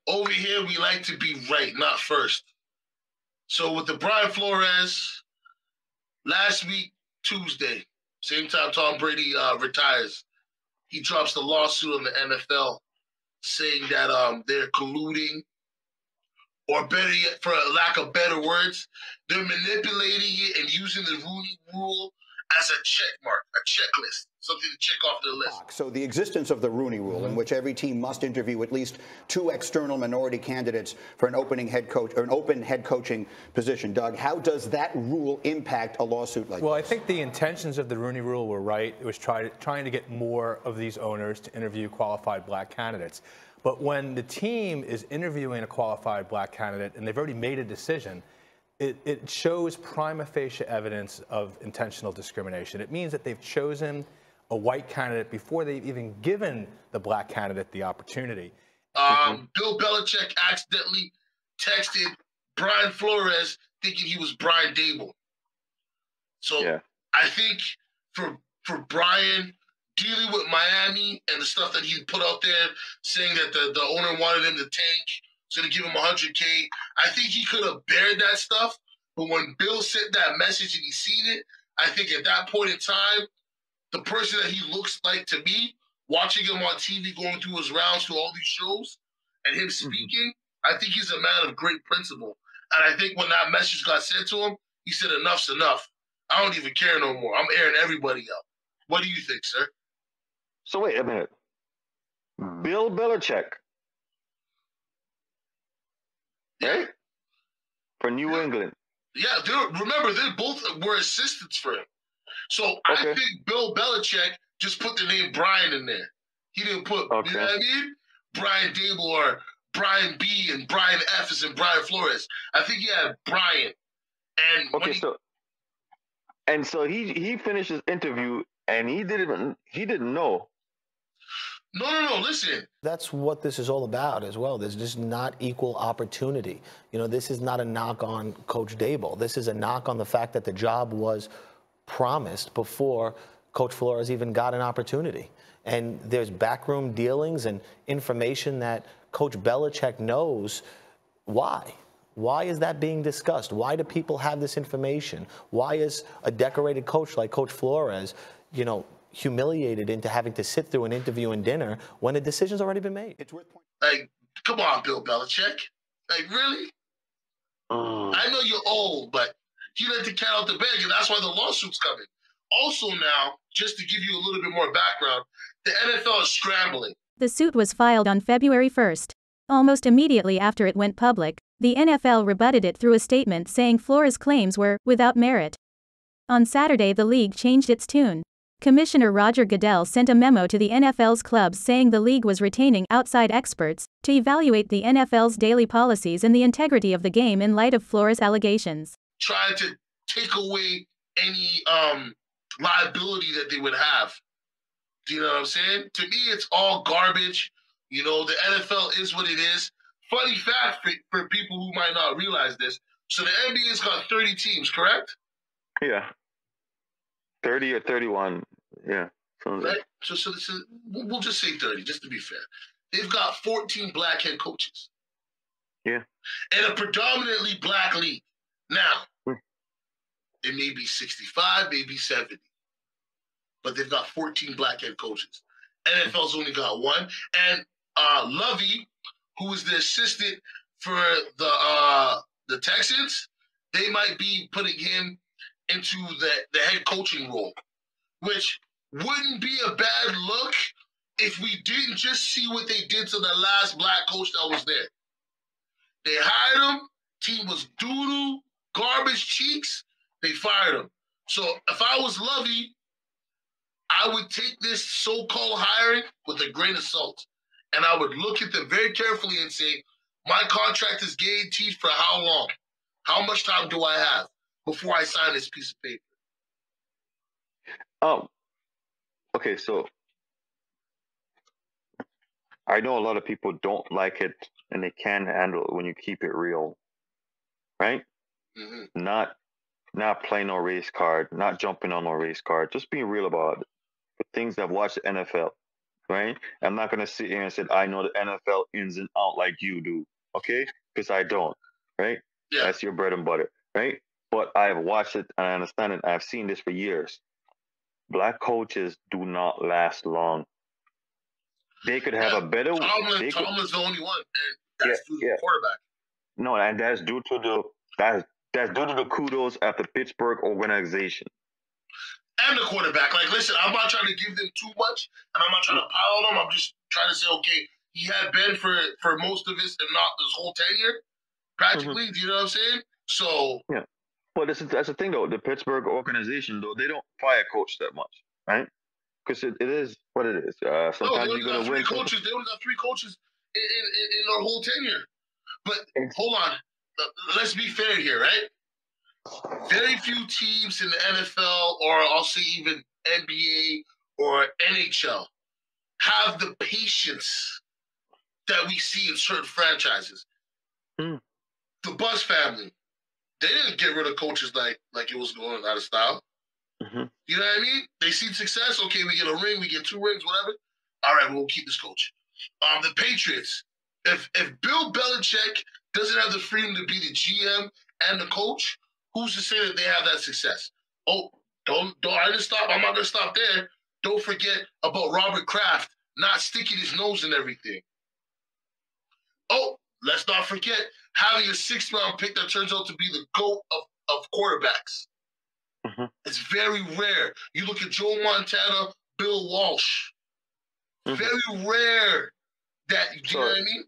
over here, we like to be right, not first. So with the Brian Flores, last week, Tuesday, same time Tom Brady retires, he drops the lawsuit on the NFL saying that they're colluding, or better yet, for lack of better words, they're manipulating it and using the Rooney Rule as a check mark, a checklist, something to check off the list. So the existence of the Rooney Rule, in which every team must interview at least 2 external minority candidates for an open head coaching position. Doug, how does that rule impact a lawsuit like this? Well, I think the intentions of the Rooney Rule were right. It was trying to get more of these owners to interview qualified black candidates. But when the team is interviewing a qualified black candidate and they've already made a decision, it shows prima facie evidence of intentional discrimination. It means that they've chosen a white candidate before they've even given the black candidate the opportunity. Bill Belichick accidentally texted Brian Flores thinking he was Brian Dable. So yeah. I think for Brian, dealing with Miami and the stuff that he put out there, saying that the owner wanted him to tank, so to give him $100K, I think he could have bared that stuff. But when Bill sent that message and he seen it, I think at that point in time, the person that he looks like to me, watching him on TV, going through his rounds through all these shows, and him speaking, I think he's a man of great principle. And I think when that message got sent to him, he said, enough's enough. I don't even care no more. I'm airing everybody out. What do you think, sir? So wait a minute. Bill Belichick, right? For New England. Yeah, remember, they both were assistants for him. So I think Bill Belichick just put the name Brian in there. He didn't put, you know what I mean? Brian Dable or Brian B and Brian F is in Brian Flores. I think he had Brian. And so he finished his interview and he didn't know. No, listen. That's what this is all about as well. There's just not equal opportunity. You know, this is not a knock on Coach Dable. This is a knock on the fact that the job was promised before Coach Flores even got an opportunity. And there's backroom dealings and information that Coach Belichick knows. Why? Why is that being discussed? Why do people have this information? Why is a decorated coach like Coach Flores, you know, humiliated into having to sit through an interview and dinner when a decision's already been made? It's worth pointing. Like, come on, Bill Belichick. Like, really? I know you're old, but you let the cat out the bag, and that's why the lawsuit's coming. Also now, just to give you a little bit more background, the NFL is scrambling. The suit was filed on February 1st. Almost immediately after it went public, the NFL rebutted it through a statement saying Flores' claims were without merit. On Saturday, the league changed its tune. Commissioner Roger Goodell sent a memo to the NFL's clubs saying the league was retaining outside experts to evaluate the NFL's daily policies and the integrity of the game in light of Flores' allegations. Trying to take away any liability that they would have. Do you know what I'm saying? To me, it's all garbage. You know, the NFL is what it is. Funny fact for people who might not realize this. So the NBA's got 30 teams, correct? Yeah. 30 or 31, yeah. Right? So we'll just say 30, just to be fair. They've got 14 black head coaches. Yeah. And a predominantly black league. Now, it may be 65, maybe 70. But they've got 14 black head coaches. NFL's only got 1. And Lovey, who is the assistant for the Texans, they might be putting him into the head coaching role, which wouldn't be a bad look if we didn't just see what they did to the last black coach that was there. They hired him, team was doo-doo, garbage cheeks, they fired him. So if I was Lovey, I would take this so-called hiring with a grain of salt, and I would look at them very carefully and say, my contract is guaranteed for how long? How much time do I have before I sign this piece of paper? Okay, so I know a lot of people don't like it and they can handle it when you keep it real, right? Mm-hmm. Not playing no race card, not jumping on no race card, just being real about it. The things I've watched the NFL, right? I'm not gonna sit here and say I know the NFL ins and out like you do, okay? Because I don't, right? Yeah. That's your bread and butter, right? But I've watched it and I understand it. I've seen this for years. Black coaches do not last long. They could have a better. Tomlin's the only one, and that's due to the quarterback. No, and that's due to the kudos at the Pittsburgh organization and the quarterback. Like, listen, I'm not trying to give them too much, and I'm not trying to pile on them. I'm just trying to say, okay, he had Ben for most of his, if not his whole tenure, practically. Do you know what I'm saying? So yeah, but that's the thing though. The Pittsburgh organization though, they don't fire coach that much, right? Because it is what it is. Sometimes you're gonna win. They only got 3 coaches in their whole tenure. But hold on, let's be fair here, right? Very few teams in the NFL, or I'll say even NBA or NHL, have the patience that we see in certain franchises. The B.O.P.S family, they didn't get rid of coaches like it was going out of style. You know what I mean? They see success. Okay, we get a ring, we get 2 rings, whatever. All right, we'll keep this coach. The Patriots, if Bill Belichick doesn't have the freedom to be the GM and the coach, who's to say that they have that success? Oh, don't I didn't stop. I'm not gonna stop there. Don't forget about Robert Kraft not sticking his nose in everything. Oh, let's not forget having a 6th-round pick that turns out to be the GOAT of quarterbacks. It's very rare. You look at Joe Montana, Bill Walsh. Very rare that, you know what I mean?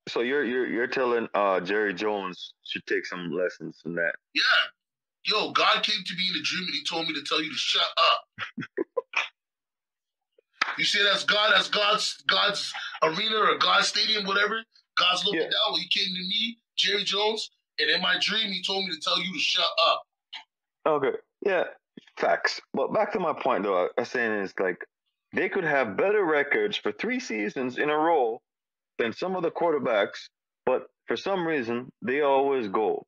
So you're telling Jerry Jones should take some lessons from that. Yeah. Yo, God came to me in a dream and he told me to tell you to shut up. You say that's God, that's God's arena or God's stadium, whatever. God's looking down. When he came to me, Jerry Jones, and in my dream he told me to tell you to shut up. Okay. Yeah, facts. But back to my point, though, I'm saying is like they could have better records for 3 seasons in a row than some of the quarterbacks, but for some reason they always go.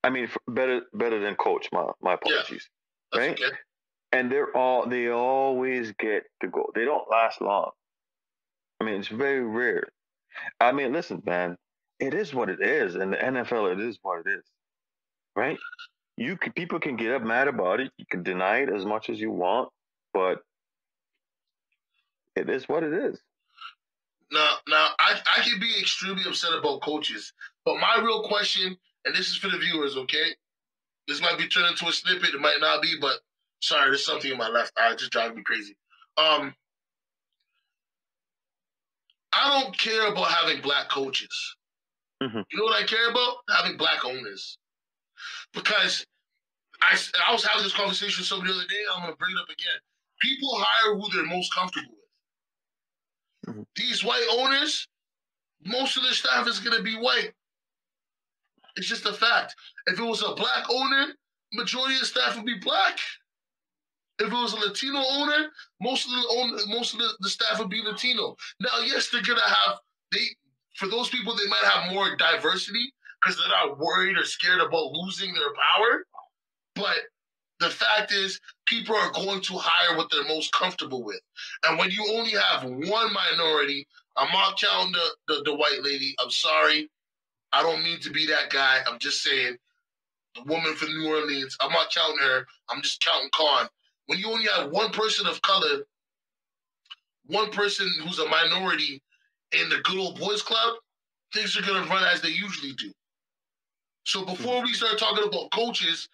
I mean, better than coach. My apologies. Yeah, right? Okay. And they always get to go. They don't last long. I mean, it's very rare. I mean, listen, man, it is what it is. In the NFL, it is what it is, right? People can get up mad about it. You can deny it as much as you want, but it is what it is. Now, I can be extremely upset about coaches, but my real question, and this is for the viewers, okay? This might be turned into a snippet. It might not be, but sorry, there's something in my left eye just driving me crazy. I don't care about having black coaches. You know what I care about? Having black owners. Because I was having this conversation with somebody the other day. I'm going to bring it up again. People hire who they're most comfortable with. These white owners, most of their staff is going to be white. It's just a fact. If it was a black owner, majority of the staff would be black. If it was a Latino owner, most of the staff would be Latino. Now, yes, they're going to have, for those people, they might have more diversity because they're not worried or scared about losing their power. But the fact is, people are going to hire what they're most comfortable with. And when you only have one minority, I'm not counting the white lady. I'm sorry. I don't mean to be that guy. I'm just saying the woman from New Orleans, I'm not counting her. I'm just counting Khan. When you only have one person of color, one person who's a minority in the good old boys club, things are going to run as they usually do. So before we start talking about coaches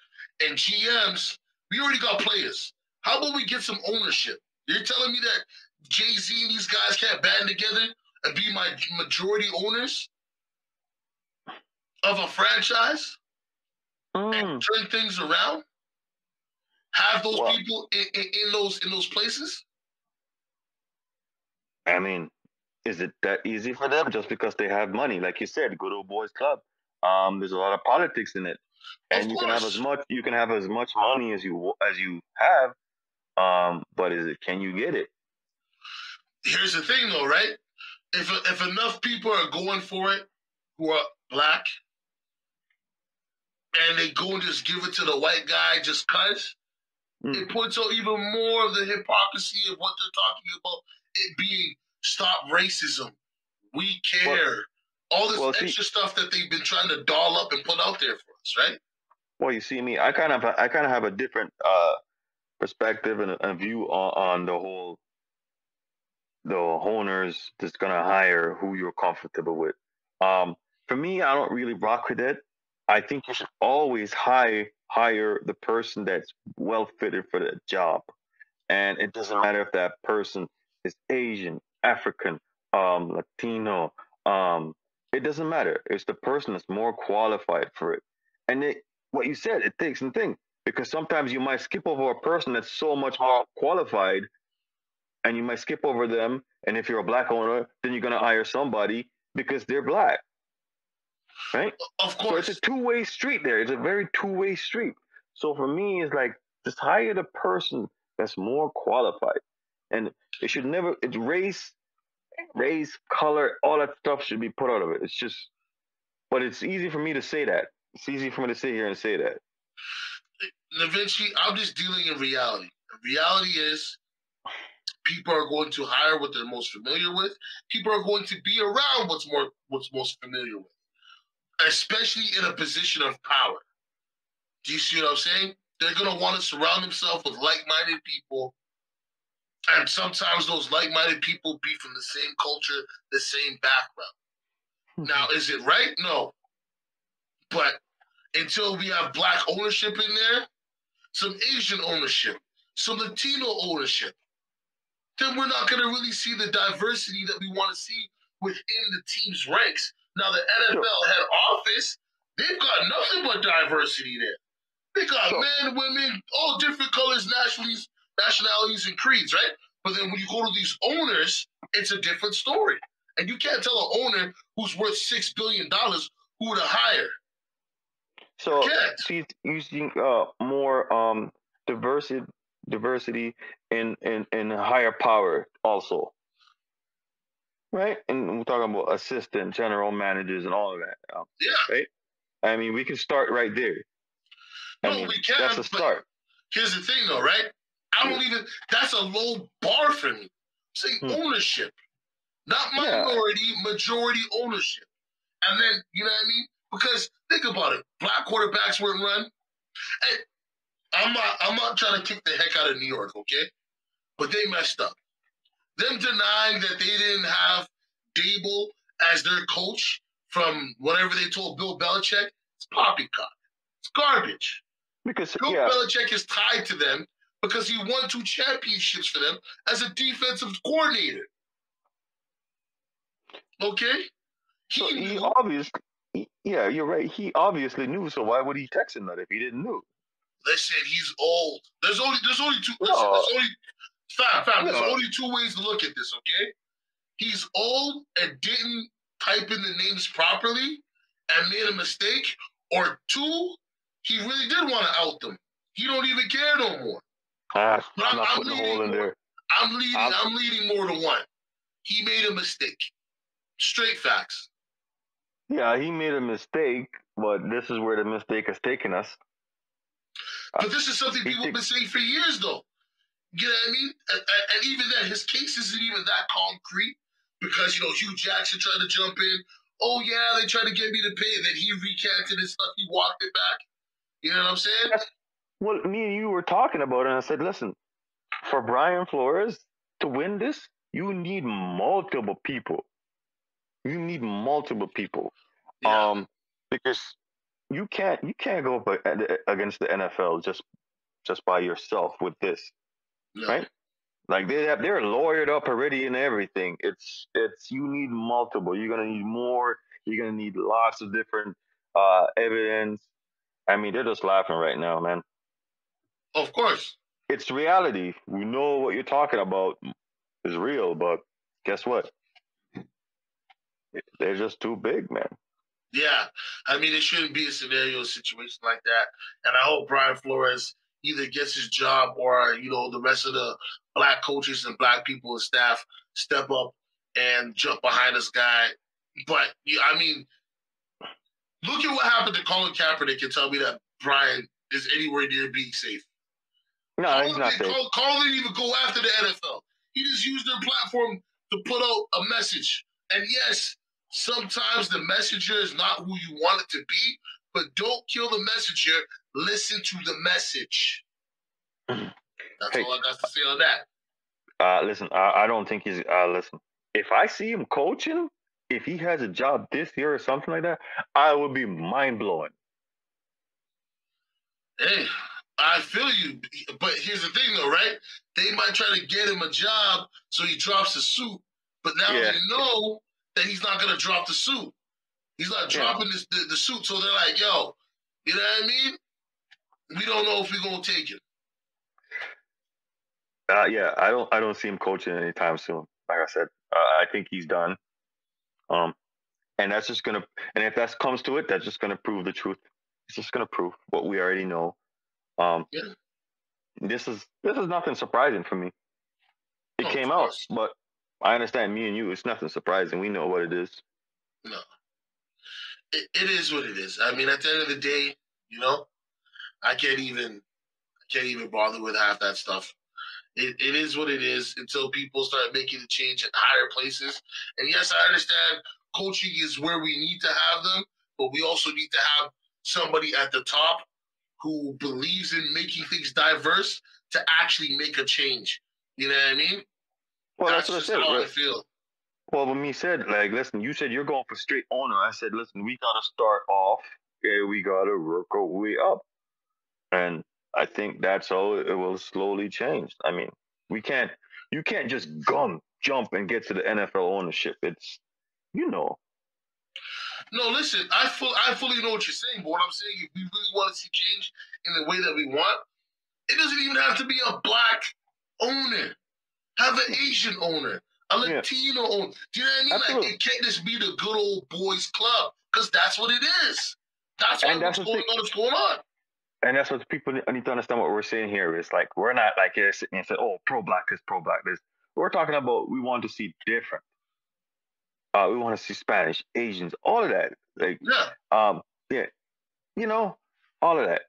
and GMs, we already got players. How about we get some ownership? You're telling me that Jay-Z and these guys can't band together and be my majority owners of a franchise and turn things around? Have those people in those places? I mean, is it that easy for them just because they have money? Like you said, good old boys club. There's a lot of politics in it, and you can have as much money as you have. But can you get it? Here's the thing, though, right? If enough people are going for it who are black, and they go and just give it to the white guy just cause, it puts out even more of the hypocrisy of what they're talking about it being stop racism, we care, all this extra stuff that they've been trying to doll up and put out there for us, right? Well, you see me, I kind of have a different perspective and a view on the owners that's gonna hire who you're comfortable with. For me, I don't really rock with it. I think you should always hire the person that's well fitted for the job, and it doesn't matter if that person is Asian, African, Latino. It doesn't matter. It's the person that's more qualified for it. And what you said, it takes some thing, because sometimes you might skip over a person that's so much more qualified, and you might skip over them. And if you're a black owner, then you're gonna hire somebody because they're black, right? Of course. So it's a two-way street there. It's a very two-way street. So for me, it's like, just hire the person that's more qualified. And it should never, it's race, color, all that stuff should be put out of it. It's just, but it's easy for me to say that. It's easy for me to sit here and say that. Da Vinci, I'm just dealing in reality. The reality is, people are going to hire what they're most familiar with. People are going to be around what's most familiar with, especially in a position of power. Do you see what I'm saying? They're going to want to surround themselves with like-minded people, and sometimes those like-minded people be from the same culture, the same background. Now, is it right? No. But until we have black ownership in there, some Asian ownership, some Latino ownership, then we're not going to really see the diversity that we want to see within the team's ranks. Now, the NFL head office, they've got nothing but diversity there. They got men, women, all different colors, nationalities, and creeds, right? But then when you go to these owners, it's a different story. And you can't tell an owner who's worth $6 billion who to hire. So she's using more diversity in higher power also, right? And we're talking about assistant general managers and all of that. Yeah. Right? I mean, we can start right there. No, we can. That's a start. Here's the thing, though, right? That's a low bar for me. I'm saying ownership, not minority, majority ownership. And then, you know what I mean? Because think about it, black quarterbacks weren't run. And I'm not trying to kick the heck out of New York, okay? But they messed up. Them denying that they didn't have Dable as their coach from whatever they told Bill Belichick, it's poppycock. It's garbage. Because Bill Belichick is tied to them because he won 2 championships for them as a defensive coordinator. Okay? He obviously, you're right. He obviously knew. So why would he text him that if he didn't know? Listen, he's old. There's only two. Listen, there's only 2 ways to look at this. Okay, he's old and didn't type in the names properly and made a mistake, or 2, he really did want to out them. He don't even care no more. I'm putting a hole in there. I'm leading more to 1. He made a mistake. Straight facts. Yeah, he made a mistake, but this is where the mistake has taken us. But this is something people have been saying for years, though. You know what I mean? And even then, his case isn't even that concrete because, Hugh Jackson tried to jump in. Oh, yeah, they tried to get me to pay. Then he recanted his stuff. He walked it back. You know what I'm saying? Well, me and you were talking about it, and I said, listen, for Brian Flores to win this, you need multiple people. You need multiple people. Yeah. Because you can't go up against the NFL just by yourself with this. No. Right? Like they're lawyered up already and everything. It's you need multiple. You're gonna need more. You're gonna need lots of different evidence. I mean, they're just laughing right now, man. Of course. It's reality. We know what you're talking about is real, but guess what? They're just too big, man. Yeah. I mean, it shouldn't be a situation like that. And I hope Brian Flores either gets his job or, the rest of the black coaches and black people and staff step up and jump behind this guy. But, I mean, look at what happened to Colin Kaepernick and tell me that Brian is anywhere near being safe. No, he's not safe. Colin didn't even go after the NFL. He just used their platform to put out a message. And yes, sometimes the messenger is not who you want it to be, but don't kill the messenger. Listen to the message. That's all I got to say on that. Listen, I don't think he's. Listen, if I see him coaching, if he has a job this year or something like that, I would be mind blowing. Hey, I feel you, but here's the thing, though, right? They might try to get him a job so he drops the suit, but now they know that he's not gonna drop the suit. He's not dropping the suit, so they're like, "Yo, you know what I mean? We don't know if we're gonna take it." Yeah, I don't see him coaching anytime soon. Like I said, I think he's done. And that's just gonna, and if that comes to it, that's just gonna prove the truth. It's just gonna prove what we already know. This is nothing surprising for me. It came out, but I understand me and you. It's nothing surprising. We know what it is. No, it is what it is. I mean, at the end of the day, you know, I can't even bother with half that stuff. It is what it is until people start making a change at higher places. And yes, I understand coaching is where we need to have them, but we also need to have somebody at the top who believes in making things diverse to actually make a change. You know what I mean? Well, that's what I said. How I feel. Well, when me said, like, listen, you said you're going for straight owner. I said, listen, we got to start off. We got to work our way up. And I think that's how it will slowly change. I mean, you can't just jump and get to the NFL ownership. It's, you know. No, listen, I fully know what you're saying, but what I'm saying, if we really want to see change in the way that we want, it doesn't even have to be a black owner. Have an Asian owner, a Latino owner. Do you know what I mean? Absolutely. Like, it can't just be the good old boys club, because that's what it is. That's what's going on. And that's what people need to understand what we're saying here. It's like, we're not like here sitting and say, oh, pro-black this, pro-black this. We're talking about, we want to see different. We want to see Spanish, Asians, all of that. Like, you know, all of that.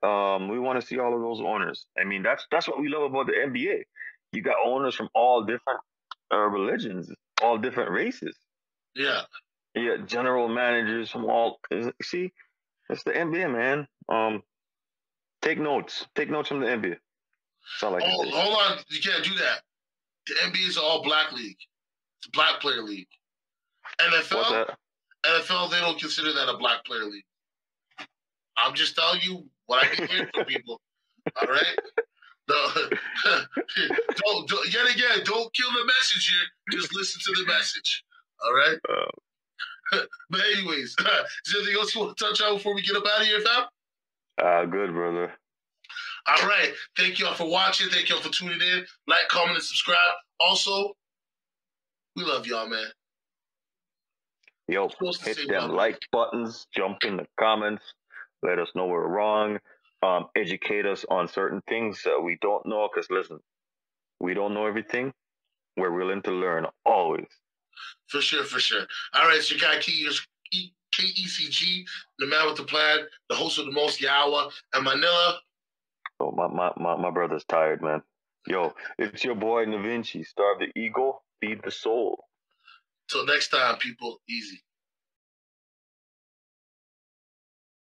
We want to see all of those owners. I mean, that's what we love about the NBA. You got owners from all different religions, all different races. Yeah. You got general managers from all. See, it's the NBA, man. Take notes. Take notes from the NBA. That's all I can say. Hold on. You can't do that. The NBA is an all-black league. It's a black player league. NFL, they don't consider that a black player league. I'm just telling you what I've been hearing from people. All right? Don't kill the message here. Just listen to the message. All right? But anyways, is there anything else you want to touch on before we get up out of here, fam? Good, brother. All right. Thank y'all for watching. Thank y'all for tuning in. Like, comment, and subscribe. Also, we love y'all, man. Yo, hit them like buttons, jump in the comments, let us know we're wrong, educate us on certain things we don't know, because listen, we don't know everything. We're willing to learn always. For sure, for sure. All right, it's your guy KECG, the man with the plan, the host of the most Yawa, and Manila. Oh, my brother's tired, man. Yo, it's your boy Da Vinci. Starve the ego, feed the soul. Till next time, people. Easy.